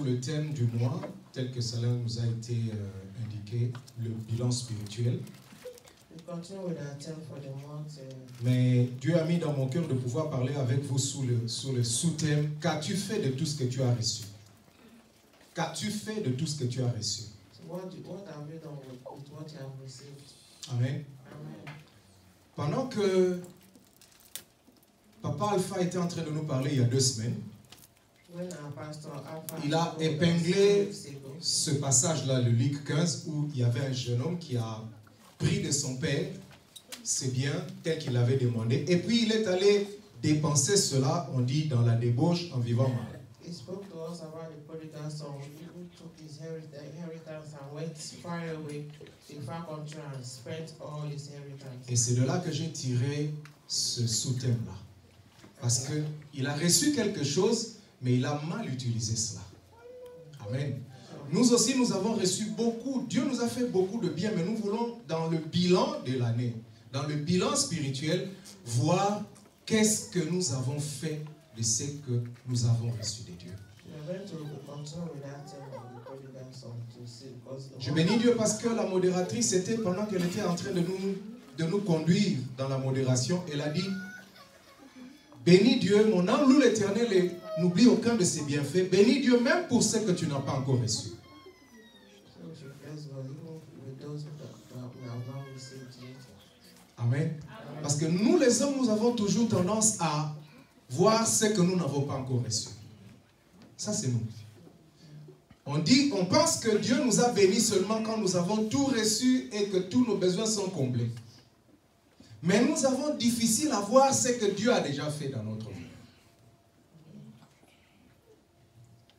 le thème du mois, tel que cela nous a été indiqué, le bilan spirituel. Mais Dieu a mis dans mon cœur de pouvoir parler avec vous sous le sous-thème « Qu'as-tu fait de tout ce que tu as reçu ?» Qu'as-tu fait de tout ce que tu as reçu? Amen. Pendant que Papa Alpha était en train de nous parler il y a 2 semaines, il a épinglé ce passage-là, le Luc 15, où il y avait un jeune homme qui a pris de son père ses biens tel qu'il avait demandé, et puis il est allé dépenser cela, on dit, dans la débauche en vivant mal. He spoke to us about the prodigal son who took his inheritance and went far away to a far country and spent all his inheritance. Et c'est de là que j'ai tiré ce sous-thème-là. Parce qu'il a reçu quelque chose, mais il a mal utilisé cela. Amen. Nous aussi, nous avons reçu beaucoup. Dieu nous a fait beaucoup de bien, mais nous voulons, dans le bilan de l'année, dans le bilan spirituel, voir qu'est-ce que nous avons fait de ce que nous avons reçu de Dieu. Je bénis Dieu parce que la modératrice était, pendant qu'elle était en train de nous conduire dans la modération, elle a dit: bénis Dieu, mon âme loue l'Éternel et n'oublie aucun de ses bienfaits. Bénis Dieu même pour ce que tu n'as pas encore reçu. Amen. Parce que nous les hommes, nous avons toujours tendance à voir ce que nous n'avons pas encore reçu. Ça, c'est nous. On pense que Dieu nous a bénis seulement quand nous avons tout reçu et que tous nos besoins sont comblés. Mais nous avons difficile à voir ce que Dieu a déjà fait dans notre vie.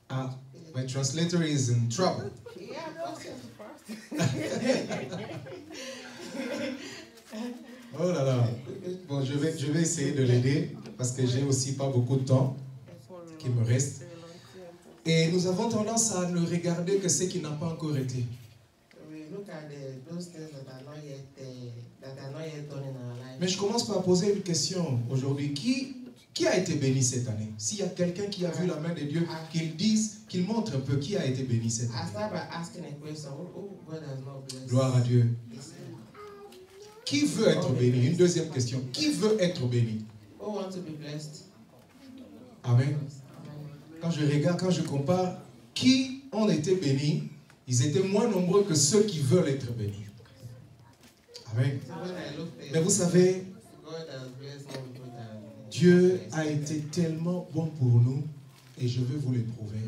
Ah, my translator is in trouble. Oh là là. Bon, je vais essayer de l'aider parce que j'ai aussi pas beaucoup de temps qui me reste. Et nous avons tendance à ne regarder que ce qui n'a pas encore été. Mais je commence par poser une question aujourd'hui. Qui a été béni cette année? S'il y a quelqu'un qui a vu la main de Dieu, qu'il montre un peu qui a été béni cette année. Gloire à Dieu. Qui veut être béni? Une deuxième question. Qui veut être béni? Amen. Quand je regarde, quand je compare, qui ont été bénis, ils étaient moins nombreux que ceux qui veulent être bénis. Amen. Mais vous savez, Dieu a été tellement bon pour nous et je veux vous le prouver.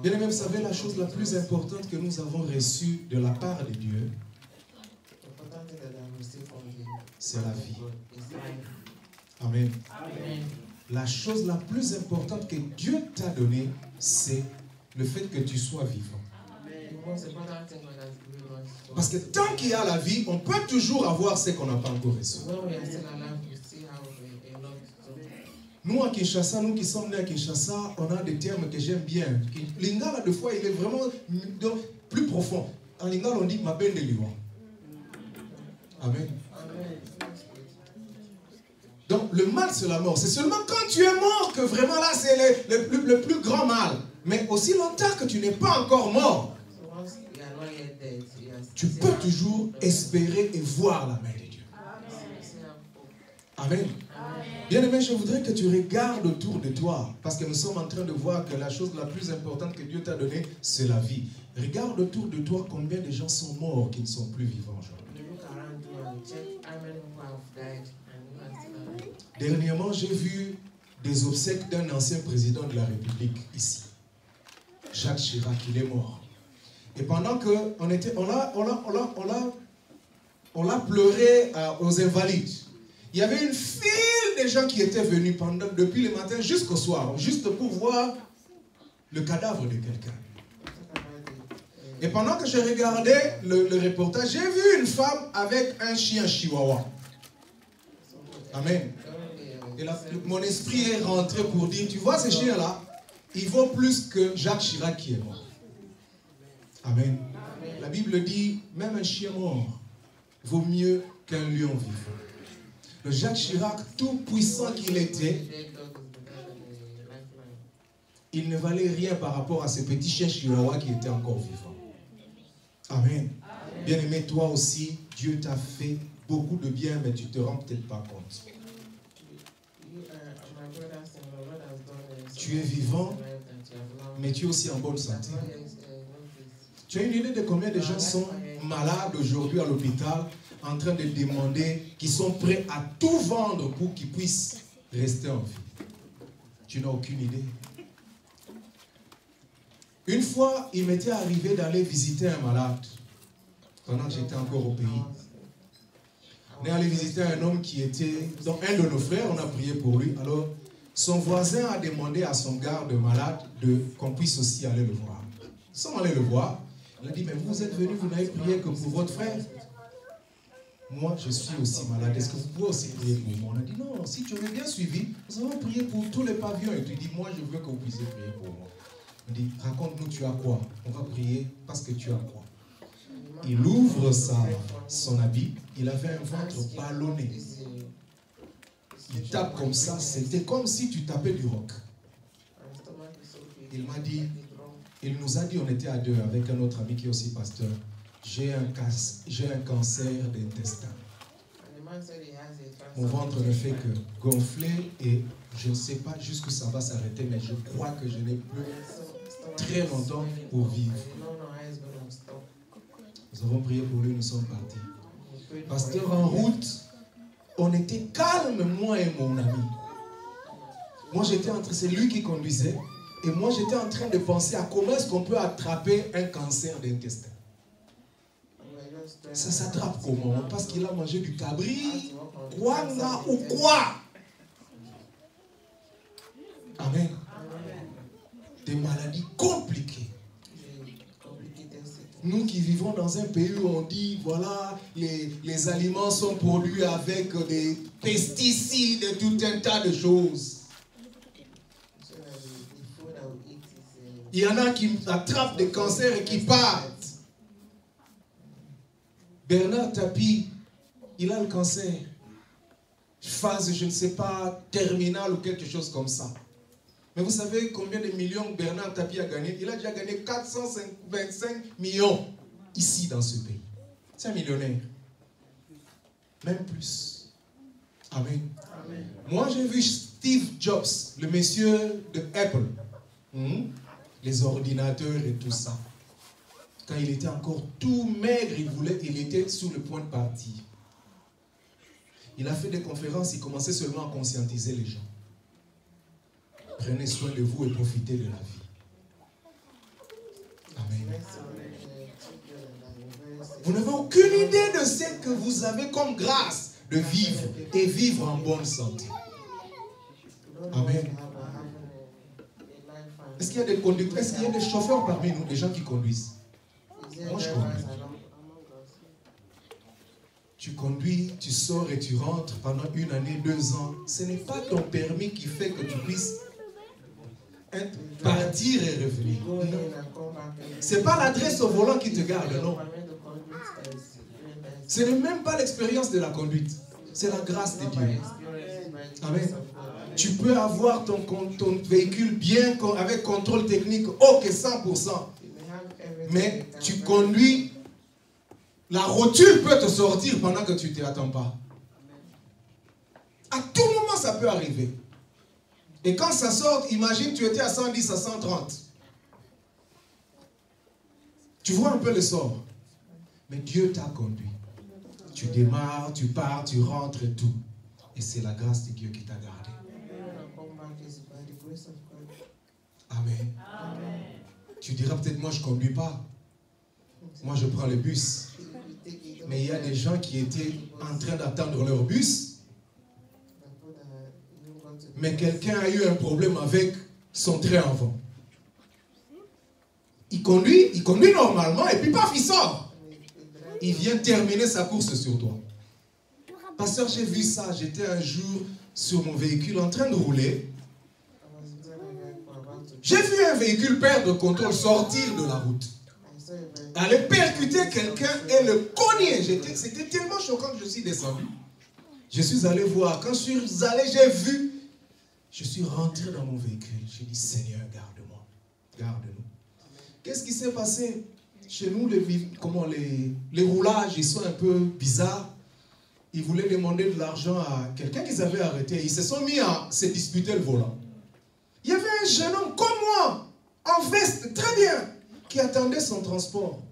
Bien aimé, vous savez, la chose la plus importante que nous avons reçue de la part de Dieu, c'est la vie. Amen. La chose la plus importante que Dieu t'a donnée, c'est le fait que tu sois vivant. Parce que tant qu'il y a la vie, on peut toujours avoir ce qu'on n'a pas encore reçu. Nous à Kinshasa, nous qui sommes nés à Kinshasa, on a des termes que j'aime bien. Lingala, des fois, il est vraiment plus profond. En Lingala, on dit Mabende Liwa. Amen. Donc le mal c'est la mort. C'est seulement quand tu es mort que vraiment là c'est le plus grand mal. Mais aussi longtemps que tu n'es pas encore mort, tu peux toujours espérer et voir la main de Dieu. Amen. Bien-aimé, je voudrais que tu regardes autour de toi, parce que nous sommes en train de voir que la chose la plus importante que Dieu t'a donnée, c'est la vie. Regarde autour de toi combien de gens sont morts qui ne sont plus vivants aujourd'hui. Dernièrement, j'ai vu des obsèques d'un ancien président de la République ici. Jacques Chirac, il est mort. Et pendant qu'on était, on l'a pleuré aux Invalides. Il y avait une file de gens qui étaient venus depuis le matin jusqu'au soir, juste pour voir le cadavre de quelqu'un. Et pendant que je regardais le reportage, j'ai vu une femme avec un chien chihuahua. Amen. Et là, mon esprit est rentré pour dire, tu vois ces chiens-là, ils vaut plus que Jacques Chirac qui est mort. Amen. La Bible dit, même un chien mort vaut mieux qu'un lion vivant. Le Jacques Chirac, tout puissant qu'il était, il ne valait rien par rapport à ce petit chien chihuahua qui était encore vivant. Amen. Bien-aimé, toi aussi, Dieu t'a fait beaucoup de bien, mais tu ne te rends peut-être pas compte. Tu es vivant, mais tu es aussi en bonne santé. Tu as une idée de combien de gens sont malades aujourd'hui à l'hôpital, en train de demander, qui sont prêts à tout vendre pour qu'ils puissent rester en vie? Tu n'as aucune idée. Une fois, il m'était arrivé d'aller visiter un malade, pendant que j'étais encore au pays. On est allé visiter un homme qui était, donc un de nos frères, on a prié pour lui. Alors, son voisin a demandé à son garde malade qu'on puisse aussi aller le voir. Ils sont allés le voir. Il a dit, mais vous êtes venu, vous n'avez prié que pour votre frère. Moi, je suis aussi malade. Est-ce que vous pouvez aussi prier pour moi? On a dit, non, si tu veux bien suivi, nous allons prier pour tous les pavillons. Et tu dis, moi, je veux que vous puissiez prier pour moi. On dit, raconte-nous, tu as quoi? On va prier parce que tu as quoi? Il ouvre son habit. Il avait un ventre ballonné. Il tape comme ça. C'était comme si tu tapais du roc. Il m'a dit, il nous a dit, on était à deux avec un autre ami qui est aussi pasteur. J'ai un cancer d'intestin. Mon ventre ne fait que gonfler et je ne sais pas jusqu'où ça va s'arrêter, mais je crois que je n'ai plus très longtemps pour vivre. Nous avons prié pour lui, nous sommes partis. Pasteur, en route, on était calme, moi et mon ami. Moi, c'est lui qui conduisait, et moi, j'étais en train de penser à comment est-ce qu'on peut attraper un cancer d'intestin. Ça s'attrape comment? Parce qu'il a mangé du cabri, guana ou quoi? Amen. Des maladies compliquées. Nous qui vivons dans un pays où on dit, voilà, les aliments sont produits avec des pesticides et tout un tas de choses. Il y en a qui attrapent des cancers et qui partent. Bernard Tapie, il a le cancer. Phase, je ne sais pas, terminale ou quelque chose comme ça. Mais vous savez combien de millions Bernard Tapie a gagné? Il a déjà gagné 425 millions ici dans ce pays. C'est un millionnaire. Même plus. Amen. Amen. Moi, j'ai vu Steve Jobs, le monsieur de Apple. Les ordinateurs et tout ça. Quand il était encore tout maigre, il était sur le point de partir. Il a fait des conférences, il commençait seulement à conscientiser les gens. Prenez soin de vous et profitez de la vie. Amen. Vous n'avez aucune idée de ce que vous avez comme grâce de vivre et vivre en bonne santé. Amen. Est-ce qu'il y a des conducteurs, est-ce qu'il y a des chauffeurs parmi nous, des gens qui conduisent? Moi, je conduis. Tu conduis, tu sors et tu rentres pendant 1 année, 2 ans. Ce n'est pas ton permis qui fait que tu puisses partir et revenir. Ce n'est pas l'adresse au volant qui te garde, non. Ce n'est même pas l'expérience de la conduite. C'est la grâce de Dieu. Amen. Tu peux avoir ton véhicule bien avec contrôle technique, ok, 100%. Mais tu conduis, la rotule peut te sortir pendant que tu ne t'y attends pas. À tout moment, ça peut arriver. Et quand ça sort, imagine, tu étais à 110, à 130. Tu vois un peu le sort. Mais Dieu t'a conduit. Tu démarres, tu pars, tu rentres et tout. Et c'est la grâce de Dieu qui t'a gardé. Amen. Amen. Tu diras peut-être, moi je ne conduis pas. Moi je prends le bus. Mais il y a des gens qui étaient en train d'attendre leur bus. Mais quelqu'un a eu un problème avec son train avant. Il conduit normalement et puis paf, il sort. Il vient terminer sa course sur toi. Pasteur, j'ai vu ça. J'étais un jour sur mon véhicule en train de rouler. J'ai vu un véhicule perdre le contrôle, sortir de la route. Aller percuter quelqu'un et le cogner. C'était tellement choquant que je suis descendu. Je suis allé voir. Quand je suis allé, j'ai vu. Je suis rentré dans mon véhicule. J'ai dit, Seigneur, garde-moi. Qu'est-ce qui s'est passé? Chez nous, les roulages, ils sont un peu bizarres. Ils voulaient demander de l'argent à quelqu'un qu'ils avaient arrêté. Ils se sont mis à se disputer le volant. Il y avait un jeune homme comme moi, en veste, très bien, qui attendait son transport.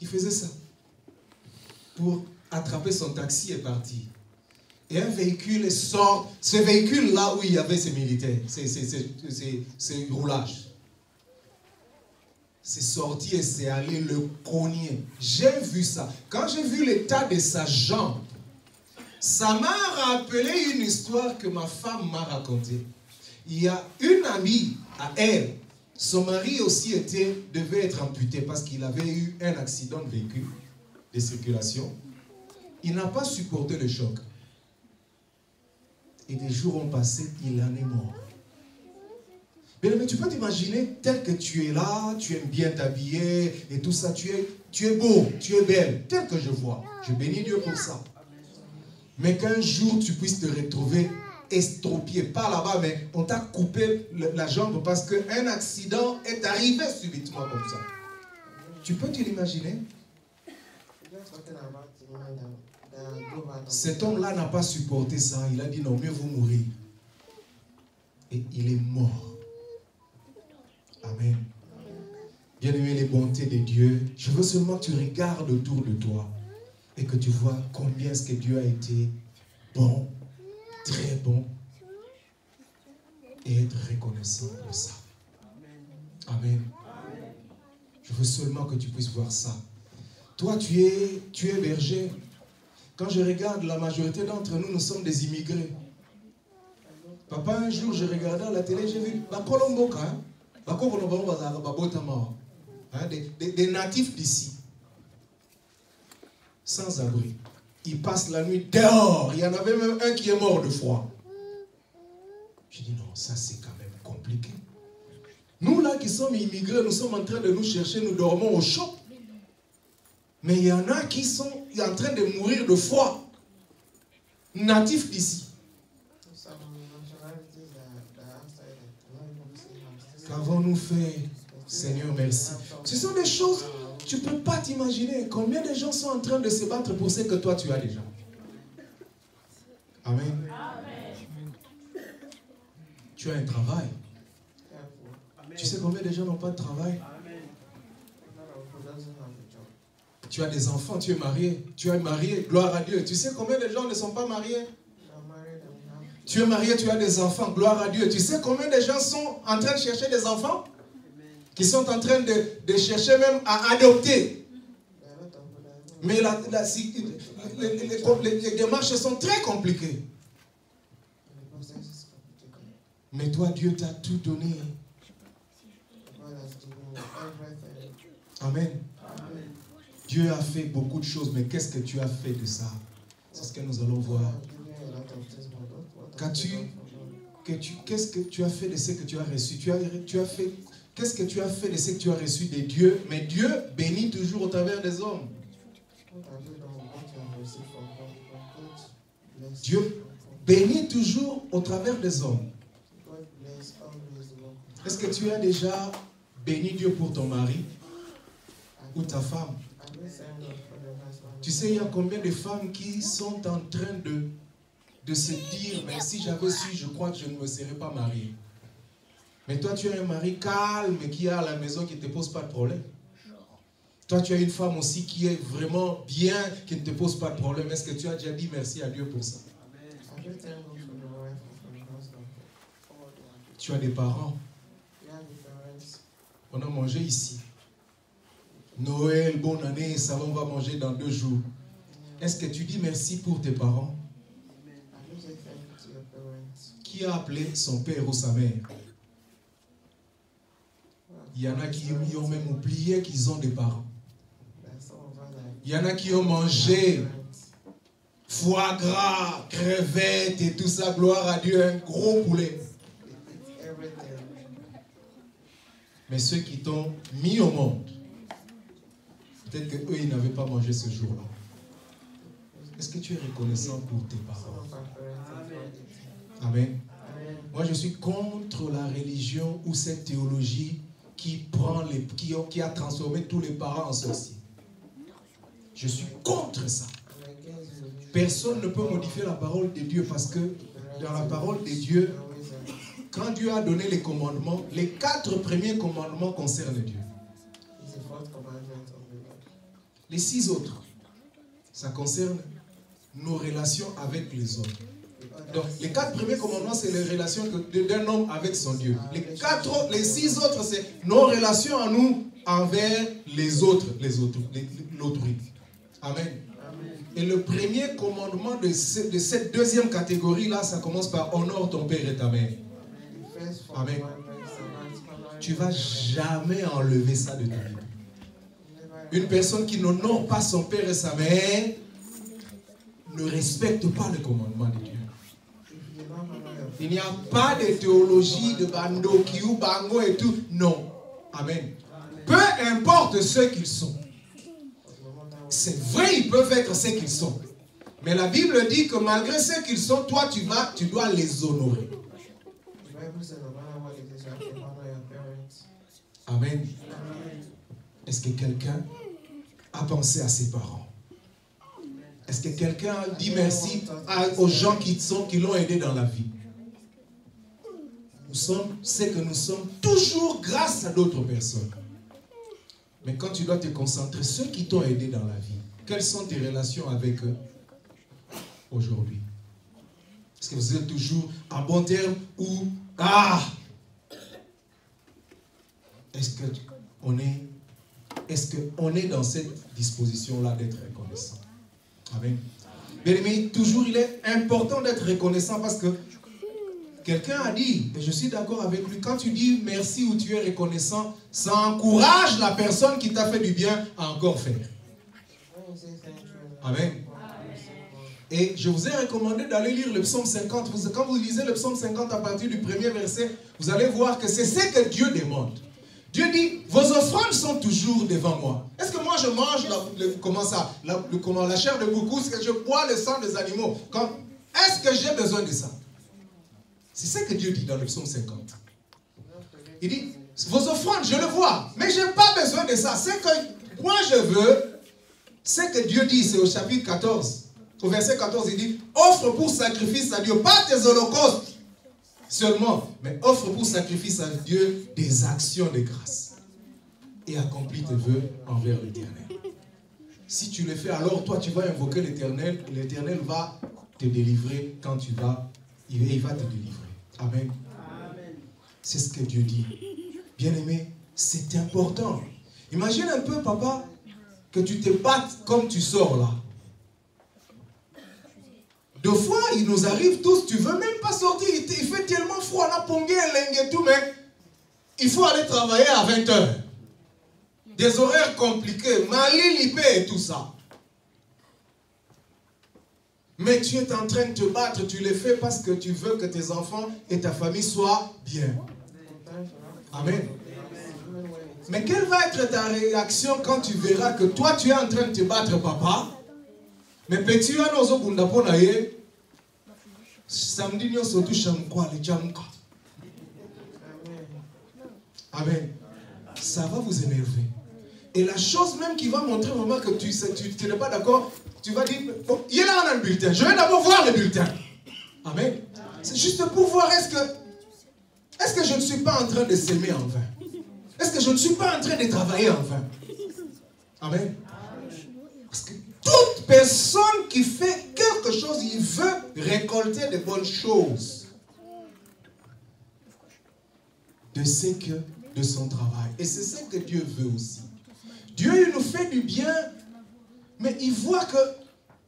Il faisait ça pour attraper son taxi et partir. Et un véhicule sort, ce véhicule-là où il y avait ces militaires, ces roulages. C'est sorti et c'est allé le cogner. J'ai vu ça. Quand j'ai vu l'état de sa jambe, ça m'a rappelé une histoire que ma femme m'a racontée. Il y a une amie à elle, son mari aussi devait être amputé parce qu'il avait eu un accident de véhicule de circulation. Il n'a pas supporté le choc. Et des jours ont passé, il en est mort. Mais tu peux t'imaginer, tel que tu es là, tu aimes bien t'habiller et tout ça, tu es beau, tu es belle, tel que je vois. Je bénis Dieu pour ça. Mais qu'un jour tu puisses te retrouver estropié, pas là-bas, mais on t'a coupé la jambe parce qu'un accident est arrivé subitement comme ça. Tu peux te l'imaginer? Cet homme-là n'a pas supporté ça. Il a dit non, mieux vaut mourir. Et il est mort. Amen. Bien-aimé, les bontés de Dieu, je veux seulement que tu regardes autour de toi et que tu vois combien est-ce que Dieu a été bon, très bon, et être reconnaissant pour ça. Amen. Je veux seulement que tu puisses voir ça. Toi, tu es berger. Quand je regarde, la majorité d'entre nous, nous sommes des immigrés. Papa, un jour, je regardais à la télé, j'ai vu des natifs d'ici, sans abri. Ils passent la nuit dehors. Il y en avait même un qui est mort de froid. Je dis non, ça c'est quand même compliqué. Nous là qui sommes immigrés, nous sommes en train de nous chercher, nous dormons au chaud. Mais il y en a qui sont en train de mourir de froid. Natifs d'ici. Qu'avons-nous fait, Seigneur, merci. Ce sont des choses, tu ne peux pas t'imaginer combien de gens sont en train de se battre pour ce que toi tu as déjà. Amen. Tu as un travail. Tu sais combien de gens n'ont pas de travail? Tu as des enfants, tu es marié. Tu es marié, gloire à Dieu. Tu sais combien de gens ne sont pas mariés? Tu es marié, tu as des enfants, gloire à Dieu. Tu sais combien de gens sont en train de chercher des enfants? Qui sont en train de chercher même à adopter. Mais les démarches sont très compliquées. Mais toi, Dieu t'a tout donné. Amen. Dieu a fait beaucoup de choses, mais qu'est-ce que tu as fait de ça? C'est ce que nous allons voir. Qu'est-ce que tu as fait de ce que tu as reçu? Qu'est-ce que tu as fait de ce que tu as reçu de Dieu? Mais Dieu bénit toujours au travers des hommes. Dieu bénit toujours au travers des hommes. Est-ce que tu as déjà béni Dieu pour ton mari ou ta femme? Tu sais, il y a combien de femmes qui sont en train de se dire, mais si j'avais su, je crois que je ne me serais pas mariée. Mais toi, tu as un mari calme qui est à la maison, qui ne te pose pas de problème. Toi, tu as une femme aussi qui est vraiment bien, qui ne te pose pas de problème. Est-ce que tu as déjà dit merci à Dieu pour ça? Tu as des parents. On a mangé ici. Noël, bonne année, ça on va manger dans 2 jours. Est-ce que tu dis merci pour tes parents? Qui a appelé son père ou sa mère? Il y en a qui ont même oublié qu'ils ont des parents. Il y en a qui ont mangé foie gras, crevettes et tout ça, gloire à Dieu, un gros poulet. Mais ceux qui t'ont mis au monde, peut-être qu'eux, ils n'avaient pas mangé ce jour-là. Est-ce que tu es reconnaissant pour tes parents? Amen. Moi, je suis contre la religion. religion ou cette théologie qui a transformé tous les parents en sorciers. Je suis contre ça. Personne ne peut modifier la parole de Dieu parce que dans la parole de Dieu, quand Dieu a donné les commandements, les 4 premiers commandements concernent Dieu. Les 6 autres, ça concerne nos relations avec les autres. Donc, les 4 premiers commandements, c'est les relations d'un homme avec son Dieu. Les 6 autres, c'est nos relations à nous envers l'autrui. Amen. Et le premier commandement de cette deuxième catégorie-là, ça commence par honore ton père et ta mère. Amen. Tu ne vas jamais enlever ça de ta vie. Une personne qui n'honore pas son père et sa mère ne respecte pas le commandement de Dieu. Il n'y a pas de théologie de bando, kiou, bango et tout. Non. Amen. Peu importe ce qu'ils sont. C'est vrai, ils peuvent être ce qu'ils sont. Mais la Bible dit que malgré ce qu'ils sont, toi, tu dois les honorer. Amen. Est-ce que quelqu'un a pensé à ses parents? Est-ce que quelqu'un dit merci aux gens qui l'ont aidé dans la vie? C'est que nous sommes toujours grâce à d'autres personnes. Mais quand tu dois te concentrer, ceux qui t'ont aidé dans la vie, quelles sont tes relations avec eux aujourd'hui? Est-ce que vous êtes toujours en bon terme ou est-ce qu'on est dans cette disposition-là d'être reconnaissant? Amen. Bien aimé, toujours il est important d'être reconnaissant parce que quelqu'un a dit, et je suis d'accord avec lui, quand tu dis merci ou tu es reconnaissant, ça encourage la personne qui t'a fait du bien à encore faire. Amen. Et je vous ai recommandé d'aller lire le psaume 50. Quand vous lisez le psaume 50 à partir du premier verset, vous allez voir que c'est ce que Dieu demande. Dieu dit, vos offrandes sont toujours devant moi. Est-ce que moi je mange la chair de beaucoup? Est-ce que je bois le sang des animaux? Est-ce que j'ai besoin de ça? C'est ce que Dieu dit dans le psaume 50. Il dit, vos offrandes, je le vois, mais je n'ai pas besoin de ça. Ce que moi je veux, ce que Dieu dit, c'est au chapitre 14. Au verset 14, il dit, offre pour sacrifice à Dieu, pas tes holocaustes seulement, mais offre pour sacrifice à Dieu des actions de grâce. Et accomplis tes vœux envers l'Éternel. Si tu le fais, alors toi tu vas invoquer l'Éternel, et l'Éternel va te délivrer quand il va te délivrer. Amen. C'est ce que Dieu dit. Bien-aimé, c'est important. Imagine un peu, papa, que tu te battes comme tu sors là. Deux fois, il nous arrive tous, tu ne veux même pas sortir, il fait tellement froid, on a pongé un lingue et tout, mais il faut aller travailler à 20 h. Des horaires compliqués, Mali, Lipé et tout ça. Mais tu es en train de te battre, tu le fais parce que tu veux que tes enfants et ta famille soient bien. Amen. Mais quelle va être ta réaction quand tu verras que toi tu es en train de te battre, papa? Mais petit, samedi, nous sommes tous Amen. Ça va vous énerver. Et la chose même qui va montrer vraiment que tu n'es pas d'accord, tu vas dire, bon, il est là, on a le bulletin. Je vais d'abord voir le bulletin. Amen. C'est juste pour voir, est-ce que je ne suis pas en train de s'aimer en vain? Est-ce que je ne suis pas en train de travailler en vain? Amen. Parce que toute personne qui fait quelque chose, il veut récolter de bonnes choses de son travail. Et c'est ce que Dieu veut aussi. Dieu, il nous fait du bien, mais il voit que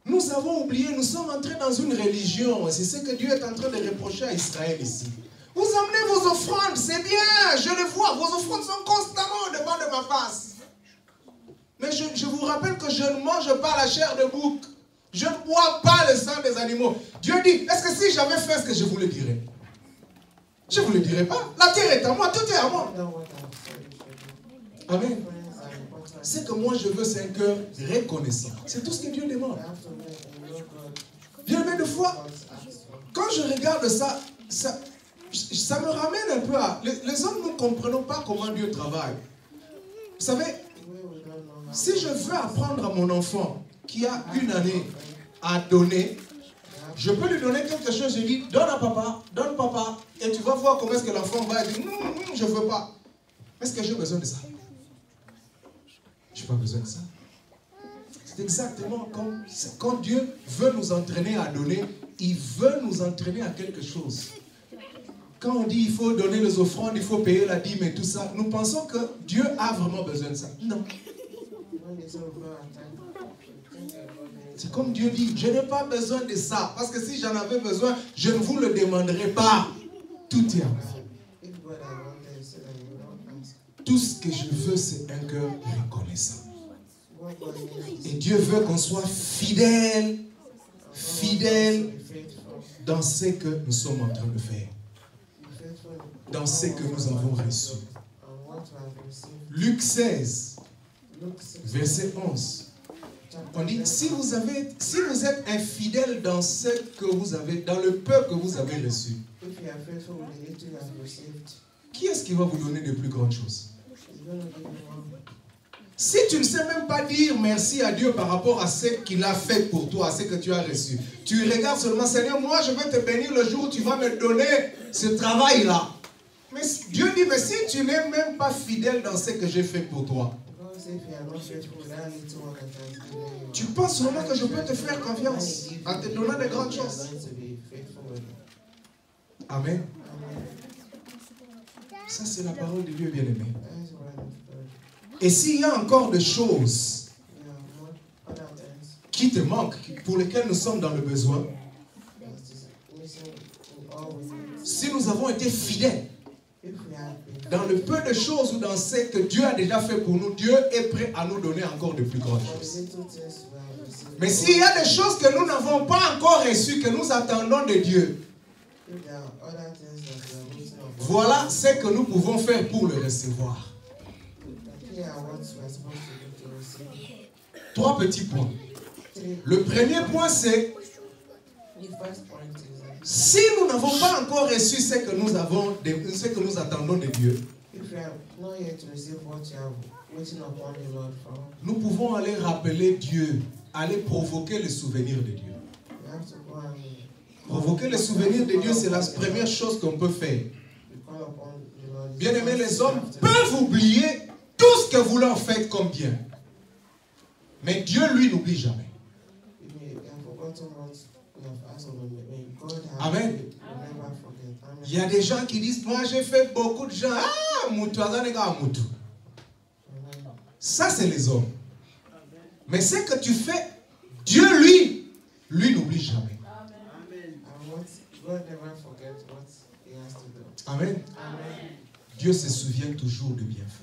nous avons oublié, nous sommes entrés dans une religion. C'est ce que Dieu est en train de reprocher à Israël ici. Vous amenez vos offrandes, c'est bien, je le vois, vos offrandes sont constamment devant de ma face. Mais je vous rappelle que je ne mange pas la chair de bouc. Je ne bois pas le sang des animaux. Dieu dit, est-ce que si j'avais fait ce que je vous le dirais? Je ne vous le dirais pas. La terre est à moi, tout est à moi. Amen. Ce que moi je veux, c'est un cœur reconnaissant. C'est tout ce que Dieu demande. Bien, mais de fois, quand je regarde ça Ça me ramène un peu à... Les hommes, nous ne comprenons pas comment Dieu travaille. Vous savez, si je veux apprendre à mon enfant qui a 1 année à donner, je peux lui donner quelque chose, je dis, donne papa, et tu vas voir comment est-ce que l'enfant va dire, non, je ne veux pas. Est-ce que j'ai besoin de ça? Je n'ai pas besoin de ça. C'est exactement comme quand Dieu veut nous entraîner à donner, il veut nous entraîner à quelque chose. Quand on dit il faut donner les offrandes, il faut payer la dîme et tout ça, nous pensons que Dieu a vraiment besoin de ça. Non. C'est comme Dieu dit, je n'ai pas besoin de ça. Parce que si j'en avais besoin, je ne vous le demanderai pas. Tout est à moi. Tout ce que je veux, c'est un cœur reconnaissant. Et Dieu veut qu'on soit fidèle dans ce que nous sommes en train de faire. Dans ce que nous avons reçu. Luc 16, verset 11. On dit, si vous êtes infidèle dans ce que vous avez, dans le peu que vous avez reçu, qui est-ce qui va vous donner de plus grandes choses? Si tu ne sais même pas dire merci à Dieu par rapport à ce qu'il a fait pour toi, à ce que tu as reçu, tu regardes seulement, Seigneur, moi je vais te bénir le jour où tu vas me donner ce travail-là. Mais Dieu dit, mais si tu n'es même pas fidèle dans ce que j'ai fait pour toi, tu penses vraiment que je peux te faire confiance en te donnant de grandes choses? Amen. Ça, c'est la parole de Dieu, bien-aimé. Et s'il y a encore des choses qui te manquent, pour lesquelles nous sommes dans le besoin, si nous avons été fidèles dans le peu de choses ou dans ce que Dieu a déjà fait pour nous, Dieu est prêt à nous donner encore de plus grandes choses. Mais s'il y a des choses que nous n'avons pas encore reçues, que nous attendons de Dieu, voilà ce que nous pouvons faire pour le recevoir. 3 petits points. Le premier point, c'est si nous n'avons pas encore reçu ce que nous avons, ce que nous attendons de Dieu, nous pouvons aller rappeler Dieu, aller provoquer le souvenir de Dieu. Provoquer le souvenir de Dieu, c'est la première chose qu'on peut faire. Bien aimés, les hommes peuvent oublier tout ce que vous leur faites comme bien. Mais Dieu, lui, n'oublie jamais. Amen. Il y a des gens qui disent, moi j'ai fait beaucoup de gens. Ça, c'est les hommes. Mais ce que tu fais, Dieu, lui n'oublie jamais. Amen. Dieu se souvient toujours de bienfaits.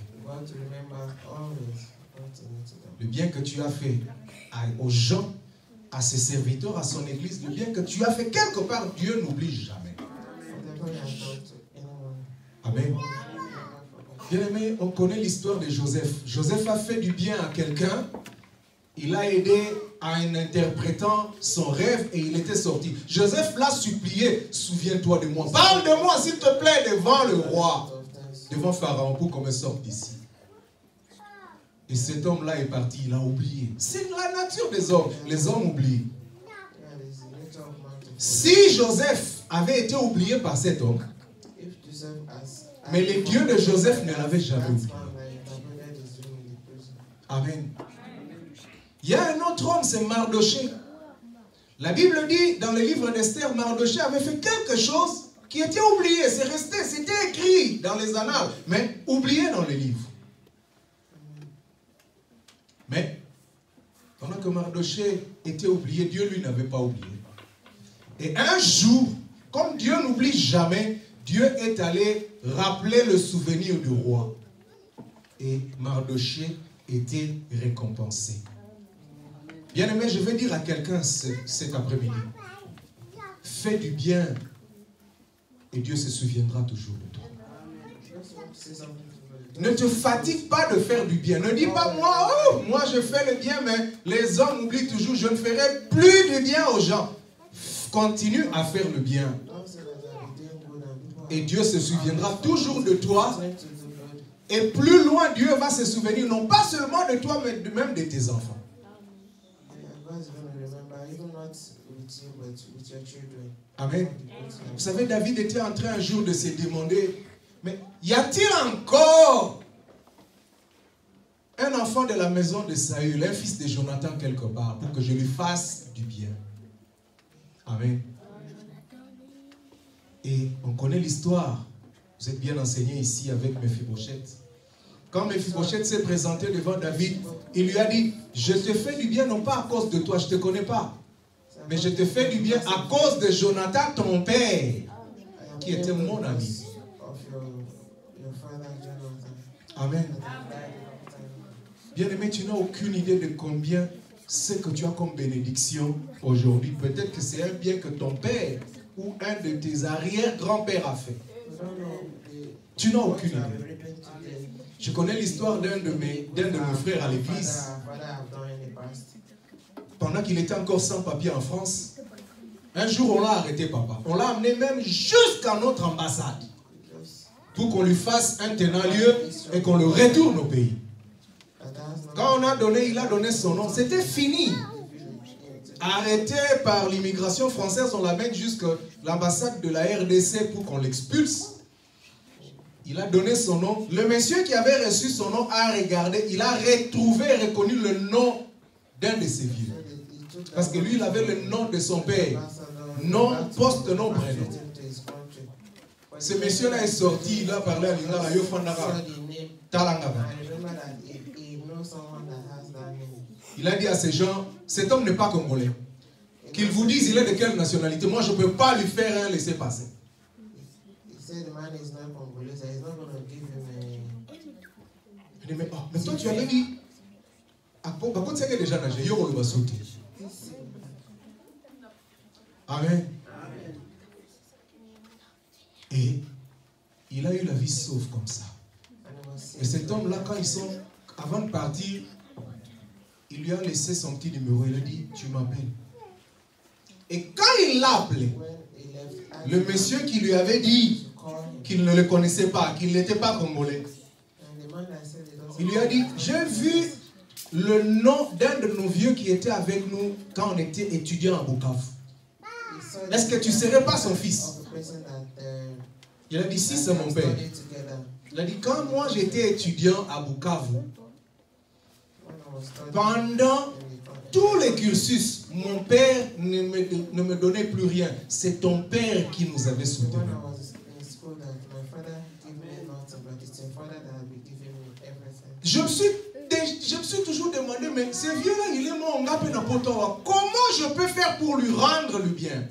Le bien que tu as fait aux gens, à ses serviteurs, à son église, le bien que tu as fait quelque part, Dieu n'oublie jamais. Amen. Bien aimé, on connaît l'histoire de Joseph. Joseph a fait du bien à quelqu'un. Il a aidé à un interprétant son rêve et il était sorti. Joseph l'a supplié, souviens-toi de moi. Parle de moi, s'il te plaît, devant le roi, devant Pharaon, pour qu'on me sorte d'ici. Et cet homme-là est parti, il a oublié. C'est la nature des hommes. Les hommes oublient. Si Joseph avait été oublié par cet homme, mais le Dieu de Joseph ne l'avait jamais oublié. Amen. Il y a un autre homme, c'est Mardoché. La Bible dit, dans le livre d'Esther, Mardoché avait fait quelque chose qui était oublié. C'est resté, c'était écrit dans les annales, mais oublié dans les livres. Mais, pendant que Mardoché était oublié, Dieu lui n'avait pas oublié. Et un jour, comme Dieu n'oublie jamais, Dieu est allé rappeler le souvenir du roi. Et Mardoché était récompensé. Bien aimé, je vais dire à quelqu'un cet après-midi, fais du bien et Dieu se souviendra toujours de toi. Ne te fatigue pas de faire du bien. Ne dis pas, moi je fais le bien, mais les hommes oublient toujours, je ne ferai plus de bien aux gens. Continue à faire le bien. Et Dieu se souviendra toujours de toi. Et plus loin, Dieu va se souvenir non pas seulement de toi, mais même de tes enfants. Amen. Vous savez, David était en train un jour de se demander, mais y a-t-il encore un enfant de la maison de Saül, un fils de Jonathan quelque part, pour que je lui fasse du bien? Amen. Et on connaît l'histoire. Vous êtes bien enseigné ici avec Mephibosheth. Quand Mephibosheth s'est présenté devant David, il lui a dit, je te fais du bien non pas à cause de toi, je ne te connais pas, mais je te fais du bien à cause de Jonathan, ton père, qui était mon ami. Amen. Bien-aimé, tu n'as aucune idée de combien ce que tu as comme bénédiction aujourd'hui. Peut-être que c'est un bien que ton père ou un de tes arrière-grands-pères a fait. Tu n'as aucune idée. Je connais l'histoire d'un de mes frères à l'église. Pendant qu'il était encore sans papier en France, un jour on l'a arrêté, papa. On l'a amené même jusqu'à notre ambassade pour qu'on lui fasse un tenant lieu et qu'on le retourne au pays. Quand on a donné, il a donné son nom. C'était fini. Arrêté par l'immigration française, on l'amène jusqu'à l'ambassade de la RDC pour qu'on l'expulse. Il a donné son nom. Le monsieur qui avait reçu son nom a regardé. Il a retrouvé et reconnu le nom d'un de ses vieux. Parce que lui, il avait le nom de son père. Nom, poste, nom, prénom. Ce monsieur-là est sorti. Il a parlé à l'Ingara. Il a dit à ces gens, cet homme n'est pas congolais. Qu'ils vous disent il est de quelle nationalité. Moi, je ne peux pas lui faire un laisser-passer. Mais toi, tu avais dit, déjà nagé, Amen. Et il a eu la vie sauve comme ça. Et cet homme-là, quand ils sont, avant de partir, il lui a laissé son petit numéro. Il a dit, tu m'appelles. Et quand il l'a appelé, le monsieur qui lui avait dit qu'il ne le connaissait pas, qu'il n'était pas congolais, il lui a dit, j'ai vu le nom d'un de nos vieux qui était avec nous quand on était étudiant à Bukavu. Est-ce que tu ne serais pas son fils? Il a dit, si, c'est mon père. Il a dit, quand moi j'étais étudiant à Bukavu, pendant tous les cursus, mon père ne me donnait plus rien. C'est ton père qui nous avait soutenus. Je me suis toujours demandé, mais ce vieux-là, il est mort. Comment je peux faire pour lui rendre le bien?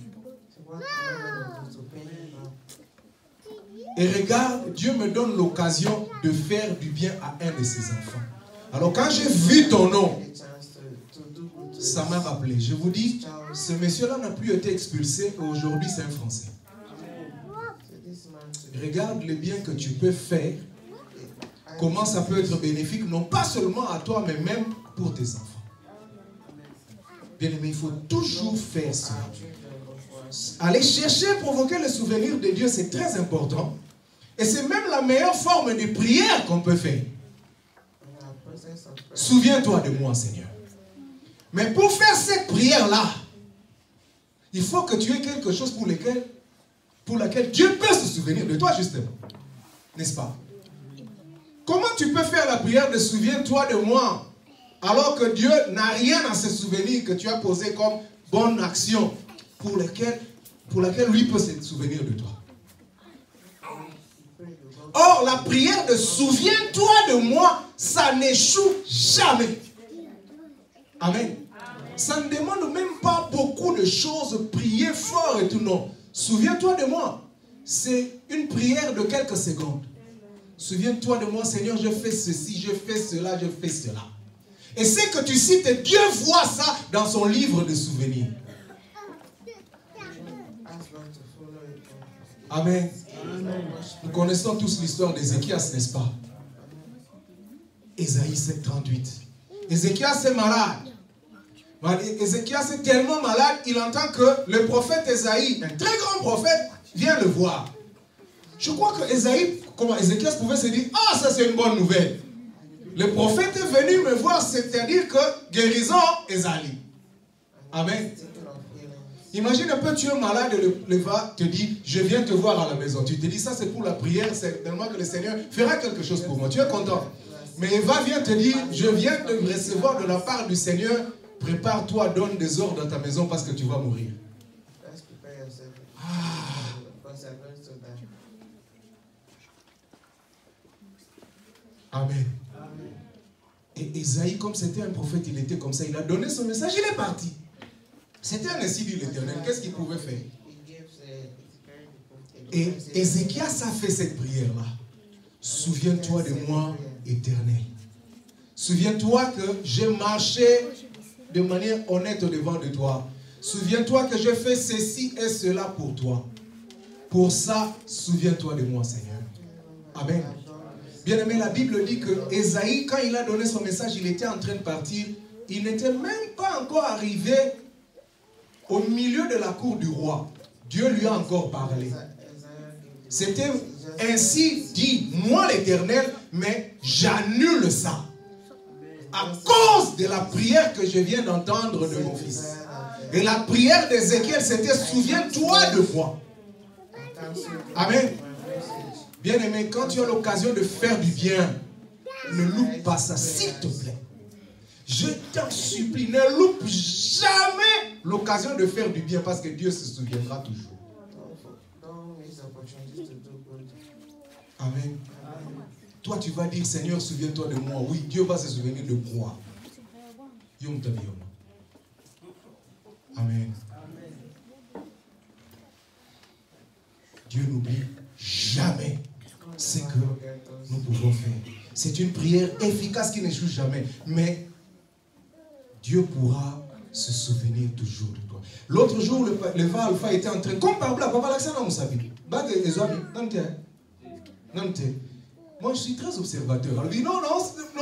Et regarde, Dieu me donne l'occasion de faire du bien à un de ses enfants. Alors quand j'ai vu ton nom, ça m'a rappelé. Je vous dis, ce monsieur-là n'a plus été expulsé et aujourd'hui c'est un Français. Regarde le bien que tu peux faire, comment ça peut être bénéfique, non pas seulement à toi, mais même pour tes enfants. Bien aimé, il faut toujours faire ça. Aller chercher, provoquer le souvenir de Dieu, c'est très important. Et c'est même la meilleure forme de prière qu'on peut faire. Souviens-toi de moi, Seigneur. Mais pour faire cette prière-là, il faut que tu aies quelque chose pour laquelle Dieu peut se souvenir de toi, justement. N'est-ce pas? Comment tu peux faire la prière de souviens-toi de moi, alors que Dieu n'a rien à se souvenir que tu as posé comme bonne action pour laquelle lui peut se souvenir de toi? Or, la prière de souviens-toi de moi, ça n'échoue jamais. Amen. Ça ne demande même pas beaucoup de choses, prier fort et tout, non. Souviens-toi de moi. C'est une prière de quelques secondes. Souviens-toi de moi, Seigneur, je fais ceci, je fais cela, je fais cela. Et c'est que tu cites, Dieu voit ça dans son livre de souvenirs. Amen. Nous connaissons tous l'histoire d'Ézéchias, n'est-ce pas? Ésaïe 7:38. Ézéchias est malade. Ézéchias est tellement malade, il entend que le prophète Ésaïe, un très grand prophète, vient le voir. Je crois que Ézéchias pouvait se dire, ah, ça c'est une bonne nouvelle. Le prophète est venu me voir, c'est-à-dire que guérison Ezali. Amen. Imagine un peu, tu es malade et le va te dit, je viens te voir à la maison. Tu te dis, ça c'est pour la prière, c'est tellement que le Seigneur fera quelque chose pour moi. Tu es content. Mais Eva vient te dire, je viens de recevoir de la part du Seigneur, prépare-toi, donne des ordres dans ta maison parce que tu vas mourir. Amen. Et Esaïe, comme c'était un prophète, il était comme ça, il a donné son message, il est parti. C'était un ainsi dit l'Éternel. Qu'est-ce qu'il pouvait faire? Et Ézéchias a fait cette prière-là. Souviens-toi de moi, Éternel. Souviens-toi que j'ai marché de manière honnête au-devant de toi. Souviens-toi que j'ai fait ceci et cela pour toi. Pour ça, souviens-toi de moi, Seigneur. Amen. Bien aimé, la Bible dit que Ésaïe, quand il a donné son message, il était en train de partir. Il n'était même pas encore arrivé au milieu de la cour du roi. Dieu lui a encore parlé. C'était ainsi dit, moi l'Éternel, mais j'annule ça. À cause de la prière que je viens d'entendre de mon fils. Et la prière d'Ézéchiel, c'était souviens-toi de moi. Amen. Bien aimé, quand tu as l'occasion de faire du bien, ne loupe pas ça, s'il te plaît. Je t'en supplie, ne loupe jamais l'occasion de faire du bien parce que Dieu se souviendra toujours. Amen. Toi, tu vas dire, Seigneur, souviens-toi de moi. Oui, Dieu va se souvenir de moi. Amen. Dieu n'oublie jamais ce que nous pouvons faire. C'est une prière efficace qui n'échoue jamais. Mais Dieu pourra se souvenir toujours de toi. L'autre jour, le va alpha était en train, comme par là, papa l'accent dans sabi. Moi, je suis très observateur. Il dit, non,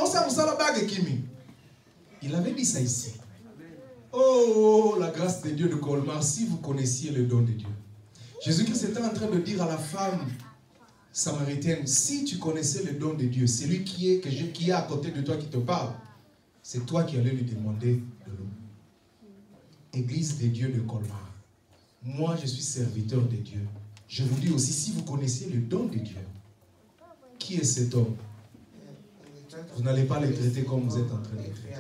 ça vous a la bague Kimi. Il avait dit ça ici. Oh, la grâce de Dieu de Colmar, si vous connaissiez le don de Dieu. Jésus-Christ était en train de dire à la femme samaritaine, si tu connaissais le don de Dieu, celui qui est à côté de toi qui te parle, c'est toi qui allais lui demander de l'eau. Église des dieux de Colmar. Moi, je suis serviteur de Dieu. Je vous dis aussi, si vous connaissez le don de Dieu, qui est cet homme? Vous n'allez pas le traiter comme vous êtes en train de le traiter.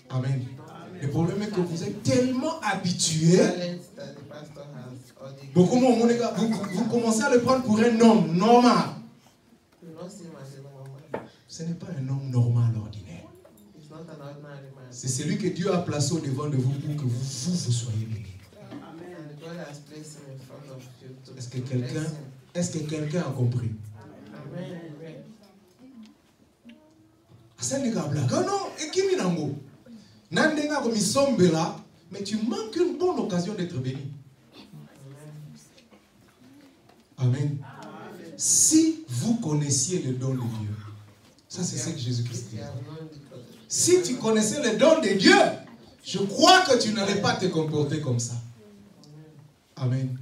Amen. Le problème est que vous êtes tellement habitués. Beaucoup vous commencez à le prendre pour un homme normal. Ce n'est pas un homme normal, ordinaire. C'est celui que Dieu a placé au devant de vous pour que vous soyez bénis. Est-ce que quelqu'un a compris? Mais tu manques une bonne occasion d'être béni. Amen. Si vous connaissiez le don de Dieu, ça c'est ce que Jésus-Christ dit. Si tu connaissais le don de Dieu, je crois que tu n'allais pas te comporter comme ça. Amen.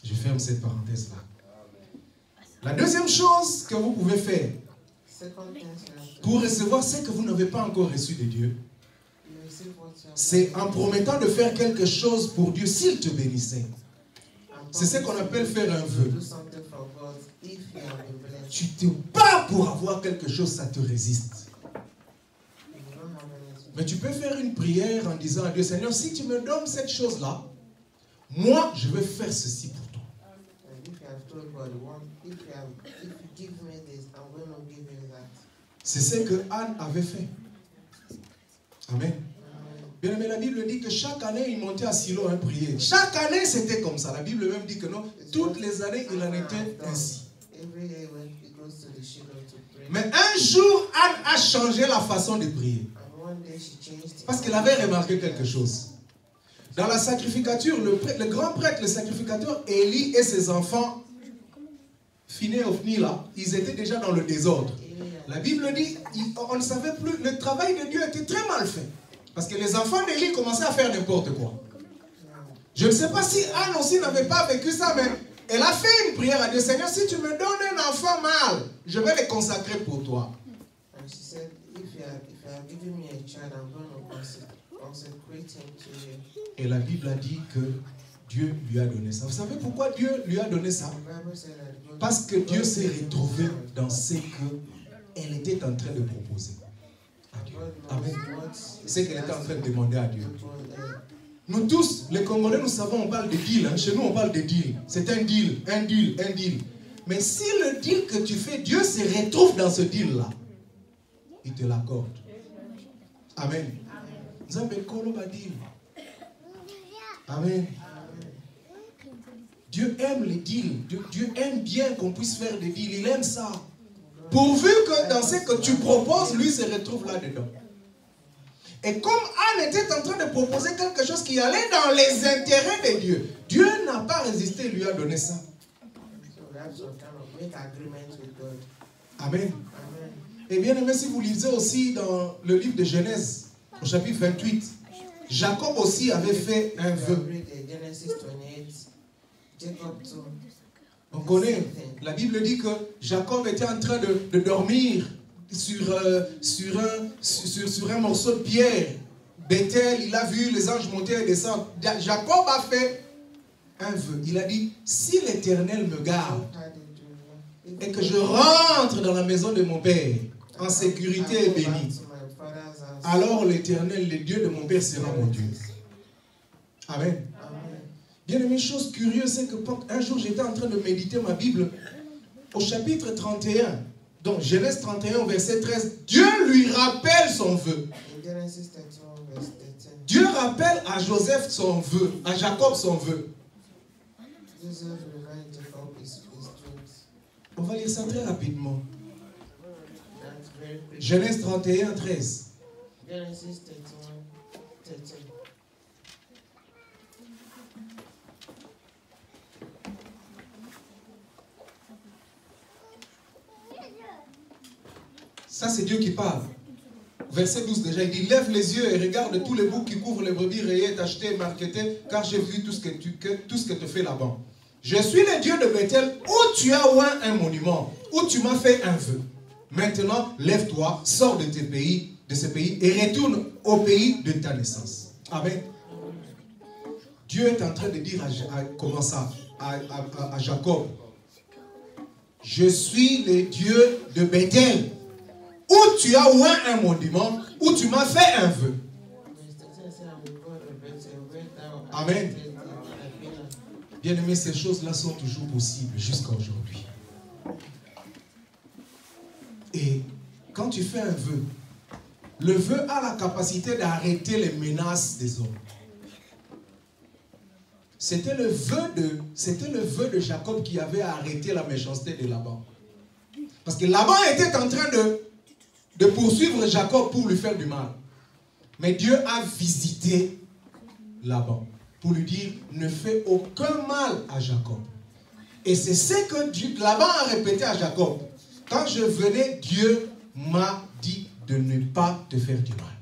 Je ferme cette parenthèse-là. La deuxième chose que vous pouvez faire pour recevoir ce que vous n'avez pas encore reçu de Dieu, c'est en promettant de faire quelque chose pour Dieu s'il te bénissait. C'est ce qu'on appelle faire un vœu. Tu te bats pour avoir quelque chose, ça te résiste. Mais tu peux faire une prière en disant à Dieu, Seigneur, si tu me donnes cette chose-là, moi, je vais faire ceci pour toi. C'est ce que Anne avait fait. Amen. Bien aimé, la Bible dit que chaque année, il montait à Silo prier. Chaque année, c'était comme ça. La Bible même dit que non, toutes les années, il en était ainsi. Mais un jour, Anne a changé la façon de prier. Parce qu'elle avait remarqué quelque chose. Dans la sacrificature, le grand prêtre, le sacrificateur Élie et ses enfants, Phiné et Ophni là, ils étaient déjà dans le désordre. La Bible dit, on ne savait plus, le travail de Dieu était très mal fait. Parce que les enfants d'Élie commençaient à faire n'importe quoi. Je ne sais pas si Anne aussi n'avait pas vécu ça, mais elle a fait une prière à Dieu. Seigneur, si tu me donnes un enfant mâle, je vais le consacrer pour toi. And she said, if you are giving me a child, I'm going to consecrate him to you. Et la Bible a dit que Dieu lui a donné ça. Vous savez pourquoi Dieu lui a donné ça? Parce que Dieu s'est retrouvé dans ce qu'elle était en train de proposer à Dieu. Amen. C'est ce qu'elle était en train de demander à Dieu. Nous tous, les Congolais, nous savons, on parle de deal. Hein. Chez nous, on parle de deal. C'est un deal, un deal, un deal. Mais si le deal que tu fais, Dieu se retrouve dans ce deal-là, il te l'accorde. Amen. Nous avons un deal. Amen. Dieu aime les deals. Dieu aime bien qu'on puisse faire des deals. Il aime ça. Pourvu que dans ce que tu proposes, lui se retrouve là-dedans. Et comme Anne était en train de proposer quelque chose qui allait dans les intérêts de Dieu, Dieu n'a pas résisté, il lui a donné ça. Amen. Et bien aimé, si vous lisez aussi dans le livre de Genèse, au chapitre 28, Jacob aussi avait fait un vœu. On connaît, la Bible dit que Jacob était en train de dormir sur un morceau de pierre. Bethel, il a vu les anges monter et descendre. Jacob a fait un vœu. Il a dit, si l'Éternel me garde et que je rentre dans la maison de mon père en sécurité et béni, alors l'Éternel, le Dieu de mon père, sera mon Dieu. Amen. Bien aimé, chose curieuse, c'est que un jour j'étais en train de méditer ma Bible au chapitre 31. Donc Genèse 31, verset 13, Dieu lui rappelle son vœu. Dieu rappelle à Joseph son vœu, à Jacob son vœu. On va lire ça très rapidement. Genèse 31, 13. Genesis 31, 13. Ça, c'est Dieu qui parle. Verset 12 déjà, il dit, lève les yeux et regarde tous les boucs qui couvrent les brebis rayées, achetées et marquetées, car j'ai vu tout ce que tu fais là-bas. Je suis le Dieu de Bethel, où tu as oint un monument, où tu m'as fait un vœu. Maintenant, lève-toi, sors de ce pays, et retourne au pays de ta naissance. Amen. Dieu est en train de dire à Jacob, je suis le Dieu de Bethel, où tu as oint un monument, où tu m'as fait un vœu. Amen. Bien aimé, ces choses-là sont toujours possibles jusqu'à aujourd'hui. Et quand tu fais un vœu, le vœu a la capacité d'arrêter les menaces des hommes. C'était le vœu de Jacob qui avait arrêté la méchanceté de Laban. Parce que Laban était en train de poursuivre Jacob pour lui faire du mal. Mais Dieu a visité Laban pour lui dire, ne fais aucun mal à Jacob. Et c'est ce que Laban a répété à Jacob. Quand je venais, Dieu m'a dit de ne pas te faire du mal.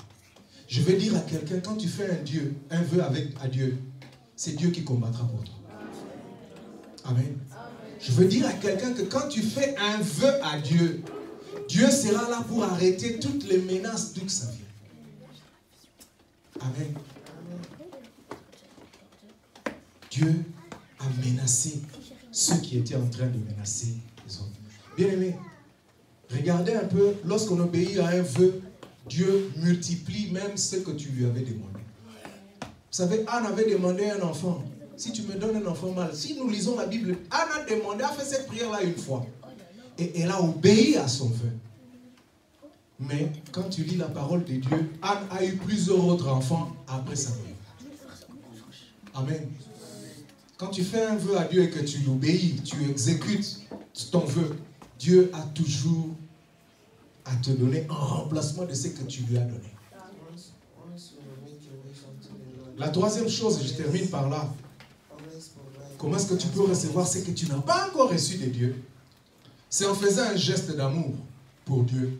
Je veux dire à quelqu'un, quand tu fais un vœu à Dieu, c'est Dieu qui combattra pour toi. Amen. Je veux dire à quelqu'un que quand tu fais un vœu à Dieu, Dieu sera là pour arrêter toutes les menaces d'où ça vient. Amen. Dieu a menacé ceux qui étaient en train de menacer les autres. Bien aimé, regardez un peu, lorsqu'on obéit à un vœu, Dieu multiplie même ce que tu lui avais demandé. Vous savez, Anne avait demandé un enfant. Si tu me donnes un enfant mâle, si nous lisons la Bible, Anne a demandé, a fait cette prière-là une fois. Et elle a obéi à son vœu. Mais quand tu lis la parole de Dieu, Anne a eu plusieurs autres enfants après sa prière. Amen. Quand tu fais un vœu à Dieu et que tu l'obéis, tu exécutes ton vœu, Dieu a toujours à te donner un remplacement de ce que tu lui as donné. La troisième chose, je termine par là. Comment est-ce que tu peux recevoir ce que tu n'as pas encore reçu de Dieu? C'est en faisant un geste d'amour pour Dieu.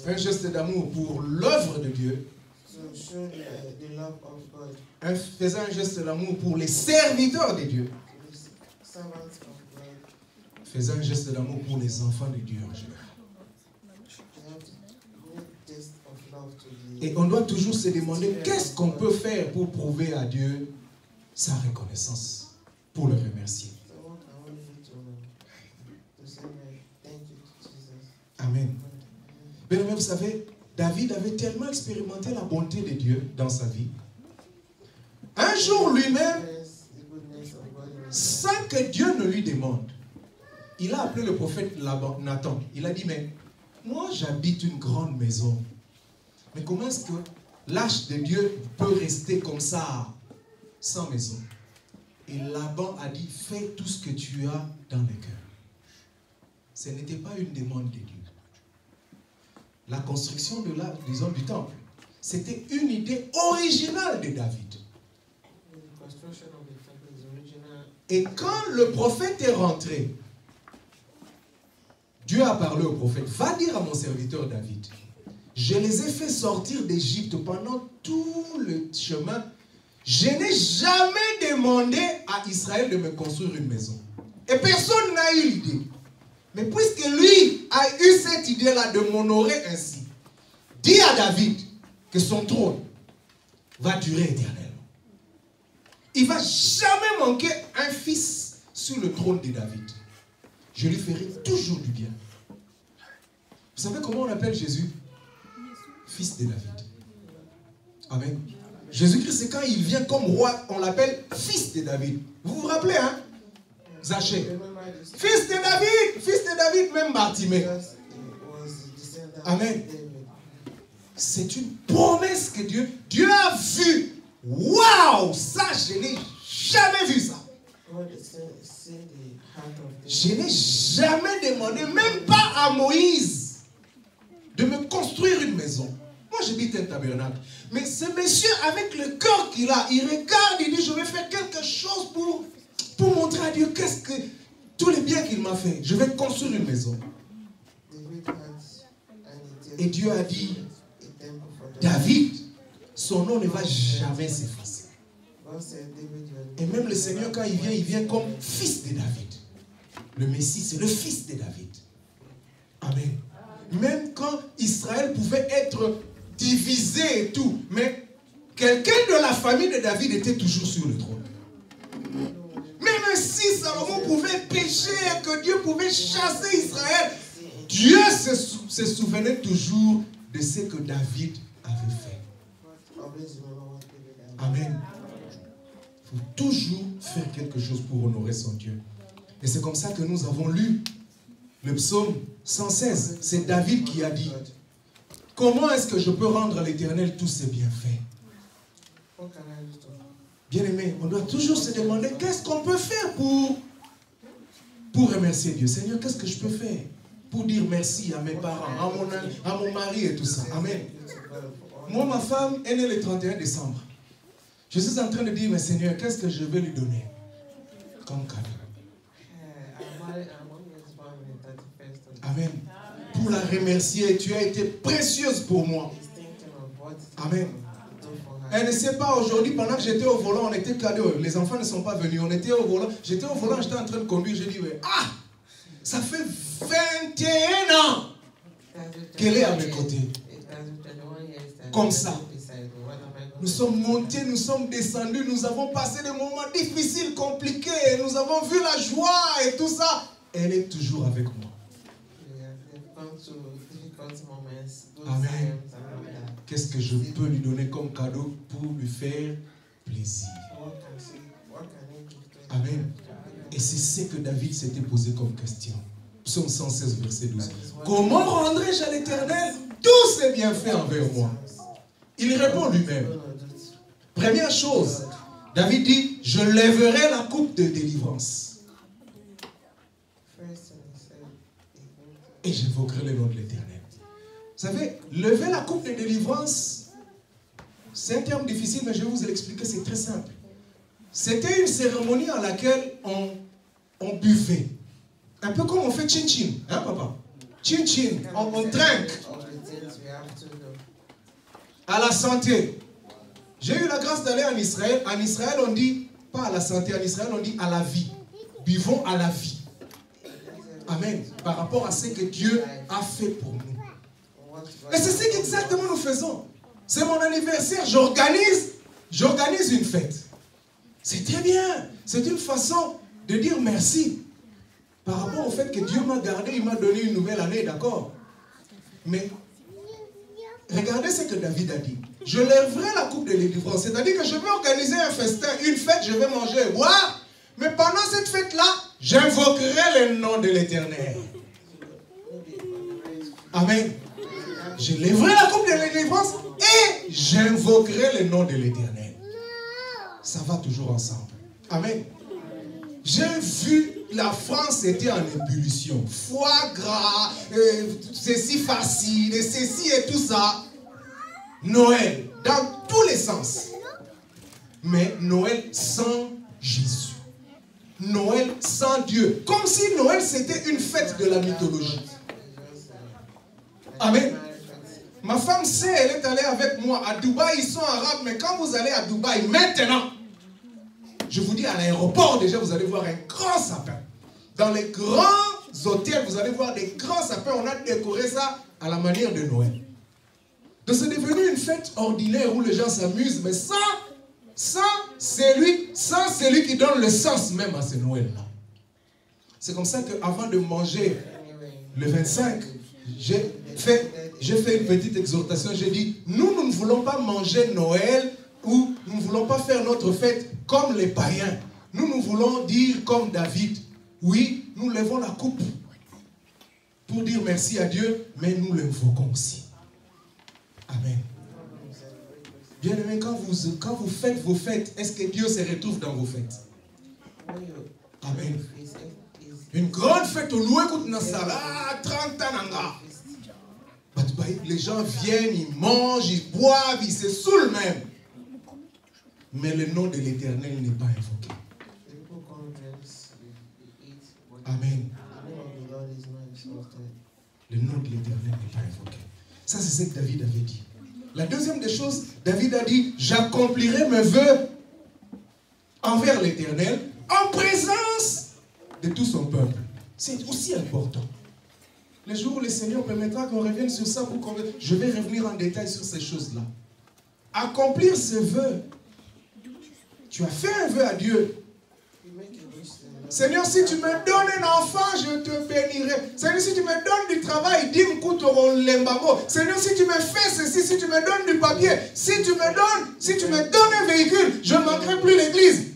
Un geste d'amour pour l'œuvre de Dieu. To show the love of God. Faisant un geste d'amour pour les serviteurs de Dieu. Servants of God. Faisant un geste d'amour pour les enfants de Dieu en général. Et on doit toujours se demander qu'est-ce qu'on peut faire pour prouver à Dieu sa reconnaissance, pour le remercier. Amen. Bien, vous savez, David avait tellement expérimenté la bonté de Dieu dans sa vie. Un jour lui-même, sans que Dieu ne lui demande, il a appelé le prophète Nathan. Il a dit, mais moi j'habite une grande maison. Mais comment est-ce que l'arche de Dieu peut rester comme ça, sans maison? Et Laban a dit, fais tout ce que tu as dans le cœur. Ce n'était pas une demande de Dieu. La construction de du temple, c'était une idée originale de David. Et quand le prophète est rentré, Dieu a parlé au prophète, va dire à mon serviteur David, je les ai fait sortir d'Égypte pendant tout le chemin. Je n'ai jamais demandé à Israël de me construire une maison. Et personne n'a eu l'idée. Mais puisque lui a eu cette idée-là de m'honorer ainsi, dis à David que son trône va durer éternellement. Il ne va jamais manquer un fils sur le trône de David. Je lui ferai toujours du bien. Vous savez comment on appelle Jésus? Fils de David. Amen. Jésus-Christ, c'est quand il vient comme roi, on l'appelle fils de David. Vous vous rappelez, hein? Zachée. Fils de David, même Bartimée. Amen. C'est une promesse que Dieu a vue. Waouh, ça, je n'ai jamais vu ça. Je n'ai jamais demandé, même pas à Moïse, de me construire une maison. Moi, j'habite un tabernacle. Mais ce monsieur, avec le cœur qu'il a, il regarde, il dit, je vais faire quelque chose pour montrer à Dieu qu'est-ce que tous les biens qu'il m'a fait. Je vais construire une maison. Et Dieu a dit, David, son nom ne va jamais s'effacer. Et même le Seigneur, quand il vient comme fils de David. Le Messie, c'est le fils de David. Amen. Même quand Israël pouvait être divisé et tout, mais quelqu'un de la famille de David était toujours sur le trône. Même si Salomon pouvait pécher et que Dieu pouvait chasser Israël, Dieu se souvenait toujours de ce que David avait fait. Amen. Il faut toujours faire quelque chose pour honorer son Dieu. Et c'est comme ça que nous avons lu le psaume 116. C'est David qui a dit, comment est-ce que je peux rendre à l'Éternel tous ses bienfaits? Bien-aimé, on doit toujours se demander qu'est-ce qu'on peut faire pour remercier Dieu. Seigneur, qu'est-ce que je peux faire pour dire merci à mes parents, à mon mari et tout ça. Amen. Moi, ma femme est née le 31 décembre. Je suis en train de dire, mais Seigneur, qu'est-ce que je vais lui donner comme cadeau? Amen. Pour la remercier, tu as été précieuse pour moi. Amen. Elle ne sait pas, aujourd'hui, pendant que j'étais au volant, on était cadeau. Les enfants ne sont pas venus. On était au volant. J'étais au volant, j'étais en train de conduire. J'ai dit, ouais, ça fait 21 ans qu'elle est à mes côtés. Comme ça. Nous sommes montés, nous sommes descendus, nous avons passé des moments difficiles, compliqués. Nous avons vu la joie et tout ça. Elle est toujours avec moi. Amen. Qu'est-ce que je peux lui donner comme cadeau pour lui faire plaisir? Amen. Et c'est ce que David s'était posé comme question. Psaume 116, verset 12. Comment rendrai-je à l'Éternel tous ses bienfaits envers moi? Il répond lui-même. Première chose, David dit, je lèverai la coupe de délivrance. Et j'invoquerai le nom de l'Éternel. Vous savez, lever la coupe de délivrance, c'est un terme difficile, mais je vais vous l'expliquer, c'est très simple. C'était une cérémonie à laquelle on buvait. Un peu comme on fait chin-chin, hein papa? Chin-chin, on trinque. things we have to do. À la santé. J'ai eu la grâce d'aller en Israël. En Israël, on dit, pas à la santé, en Israël, on dit à la vie. Buvons à la vie. Amen. Par rapport à ce que Dieu a fait pour nous. Et c'est ce qu'exactement nous faisons. C'est mon anniversaire, j'organise une fête. C'est très bien. C'est une façon de dire merci. Par rapport au fait que Dieu m'a gardé, il m'a donné une nouvelle année, d'accord? Mais regardez ce que David a dit. Je lèverai la coupe de délivrance. C'est-à-dire que je vais organiser un festin, une fête, je vais manger et boire. Mais pendant cette fête-là, j'invoquerai le nom de l'Éternel. Amen. Je lèverai la coupe de délivrance et j'invoquerai le nom de l'Éternel. Ça va toujours ensemble. Amen. J'ai vu la France était en ébullition. Foie gras, ceci facile, et ceci et tout ça. Noël, dans tous les sens. Mais Noël sans Jésus. Noël sans Dieu. Comme si Noël c'était une fête de la mythologie. Amen. Ma femme sait, elle est allée avec moi. À Dubaï, ils sont arabes, mais quand vous allez à Dubaï, maintenant, je vous dis, à l'aéroport, déjà, vous allez voir un grand sapin. Dans les grands hôtels, vous allez voir des grands sapins. On a décoré ça à la manière de Noël. Donc, c'est devenu une fête ordinaire où les gens s'amusent, mais ça, c'est lui qui donne le sens même à ce Noël-là. C'est comme ça qu'avant de manger le 25, j'ai fait une petite exhortation. J'ai dit, nous ne voulons pas manger Noël ou nous ne voulons pas faire notre fête comme les païens. Nous voulons dire comme David. Oui, nous levons la coupe pour dire merci à Dieu, mais nous l'invoquons aussi. Amen. Bien aimé, quand vous faites vos fêtes, est-ce que Dieu se retrouve dans vos fêtes? Amen. Une grande fête au loué contre Nassala, 30 ans. Les gens viennent, ils mangent, ils boivent, ils se saoulent même. Mais le nom de l'Éternel n'est pas invoqué. Amen. Le nom de l'Éternel n'est pas invoqué. Ça, c'est ce que David avait dit. La deuxième des choses, David a dit, j'accomplirai mes vœux envers l'Éternel en présence de tout son peuple. C'est aussi important. Le jour où le Seigneur permettra qu'on revienne sur ça, je vais revenir en détail sur ces choses-là. Accomplir ses vœux. Tu as fait un vœu à Dieu. Seigneur, si tu me donnes un enfant, je te bénirai. Seigneur, si tu me donnes du travail, Seigneur, si tu me fais ceci, si tu me donnes du papier, si tu me donnes un véhicule, je ne manquerai plus l'église.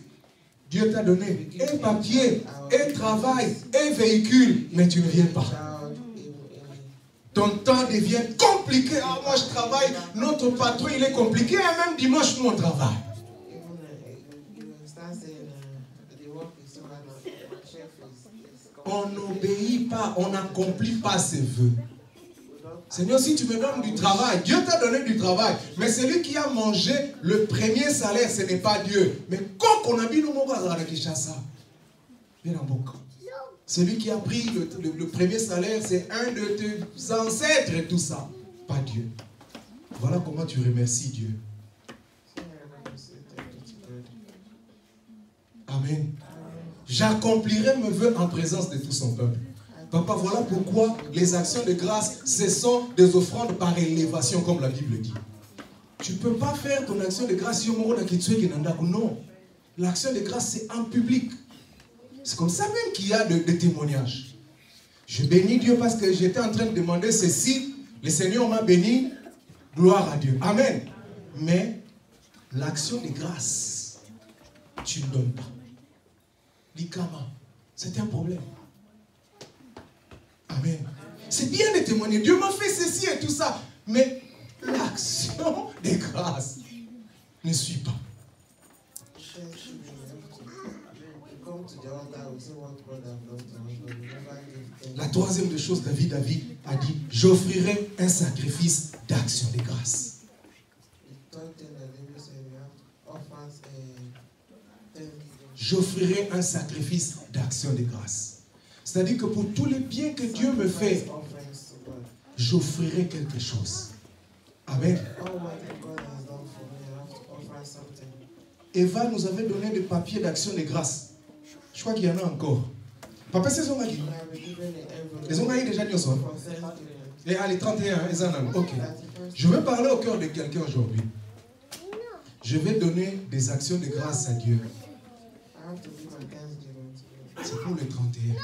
Dieu t'a donné un papier, un travail, un véhicule, mais tu ne viens pas. Ton temps devient compliqué. Ah, moi je travaille, notre patron il est compliqué, et même dimanche nous on travaille. On n'obéit pas, on n'accomplit pas ses vœux. Seigneur, si tu me donnes du travail, Dieu t'a donné du travail, mais celui qui a mangé le premier salaire, ce n'est pas Dieu. Mais quand on a mis nos mots à la Kinshasa, celui qui a pris le premier salaire, c'est un de tes ancêtres et tout ça, pas Dieu. Voilà comment tu remercies Dieu. Amen. J'accomplirai mes vœux en présence de tout son peuple. Papa, voilà pourquoi les actions de grâce, ce sont des offrandes par élévation, comme la Bible dit. Tu ne peux pas faire ton action de grâce non. L'action de grâce, c'est en public. C'est comme ça même qu'il y a des témoignages. Je bénis Dieu parce que j'étais en train de demander ceci. Le Seigneur m'a béni. Gloire à Dieu. Amen. Mais l'action de grâce, tu ne donnes pas. L'ikama, c'est un problème. Amen. C'est bien de témoigner. Dieu m'a fait ceci et tout ça. Mais l'action de grâce ne suit pas. La troisième des choses, David a dit, j'offrirai un sacrifice d'action de grâce. J'offrirai un sacrifice d'action de grâce. C'est-à-dire que pour tous les biens que Dieu me fait, j'offrirai quelque chose. Amen. Eva nous avait donné des papiers d'action de grâce. Je crois qu'il y en a encore. Papa, c'est son mari. Les ont déjà dit au soir. Et allez, 31, ils en ont. Ok. Je vais parler au cœur de quelqu'un aujourd'hui. Je vais donner des actions de grâce à Dieu. C'est pour le 31.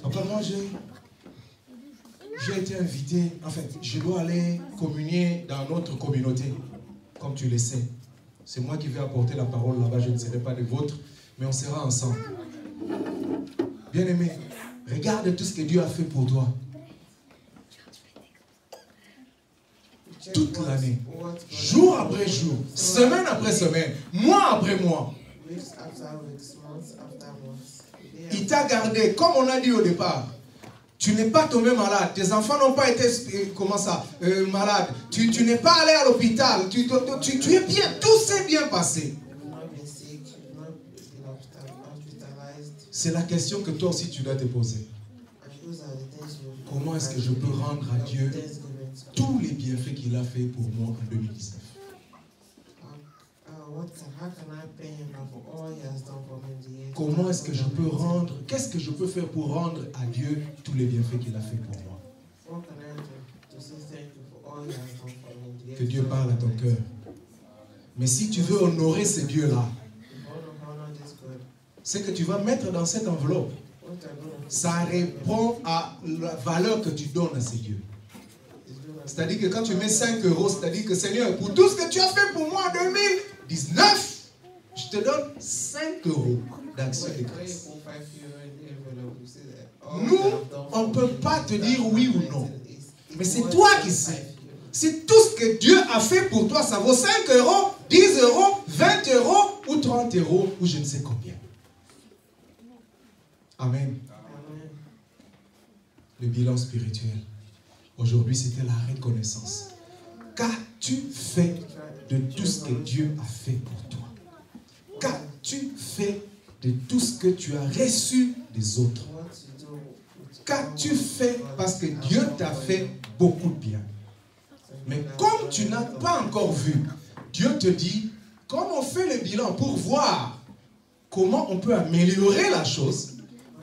Papa, moi, j'ai été invité. En fait, je dois aller communier dans notre communauté. Comme tu le sais. C'est moi qui vais apporter la parole là-bas. Je ne serai pas des vôtres. Mais on sera ensemble. Bien-aimé, regarde tout ce que Dieu a fait pour toi. Toute l'année, jour après jour, semaine après semaine, mois après mois. Il t'a gardé, comme on a dit au départ. Tu n'es pas tombé malade, tes enfants n'ont pas été malades, tu n'es pas allé à l'hôpital, tu es bien, tout s'est bien passé. C'est la question que toi aussi tu dois te poser. Comment est-ce que je peux rendre à Dieu tous les bienfaits qu'il a fait pour moi en 2019? Comment est-ce que je peux rendre, qu'est-ce que je peux faire pour rendre à Dieu tous les bienfaits qu'il a fait pour moi? Que Dieu parle à ton cœur. Mais si tu veux honorer ce Dieu-là, c'est que tu vas mettre dans cette enveloppe. Ça répond à la valeur que tu donnes à ces dieux. C'est-à-dire que quand tu mets 5 euros, c'est-à-dire que Seigneur, pour tout ce que tu as fait pour moi en 2019, je te donne 5 euros d'action de grâce. Nous, on ne peut pas te dire oui ou non. Mais c'est toi qui sais. Si tout ce que Dieu a fait pour toi, ça vaut 5 euros, 10 euros, 20 euros ou 30 euros ou je ne sais combien. Amen. Le bilan spirituel. Aujourd'hui, c'était la reconnaissance. Qu'as-tu fait de tout ce que Dieu a fait pour toi? Qu'as-tu fait de tout ce que tu as reçu des autres? Qu'as-tu fait parce que Dieu t'a fait beaucoup de bien? Mais comme tu n'as pas encore vu, Dieu te dit, comme on fait le bilan pour voir comment on peut améliorer la chose,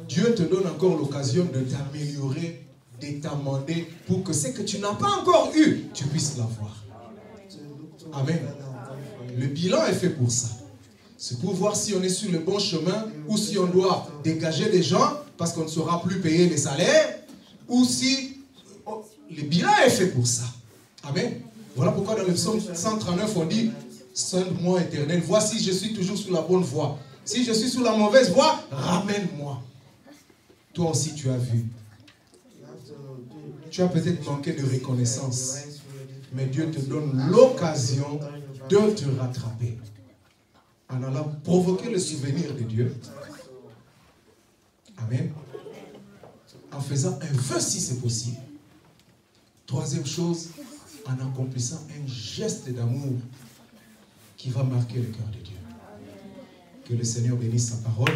Dieu te donne encore l'occasion de t'améliorer, de t'amender pour que ce que tu n'as pas encore eu, tu puisses l'avoir. Amen. Le bilan est fait pour ça. C'est pour voir si on est sur le bon chemin ou si on doit dégager des gens parce qu'on ne saura plus payer les salaires ou si... le bilan est fait pour ça. Amen. Voilà pourquoi dans le psaume 139 on dit « Sonde-moi éternel, vois si je suis toujours sur la bonne voie. Si je suis sur la mauvaise voie, ramène-moi. » Toi aussi tu as vu. Tu as peut-être manqué de reconnaissance. Mais Dieu te donne l'occasion de te rattraper. En allant provoquer le souvenir de Dieu. Amen. En faisant un vœu si c'est possible. Troisième chose, en accomplissant un geste d'amour qui va marquer le cœur de Dieu. Que le Seigneur bénisse sa parole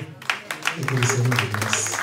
et que le Seigneur bénisse.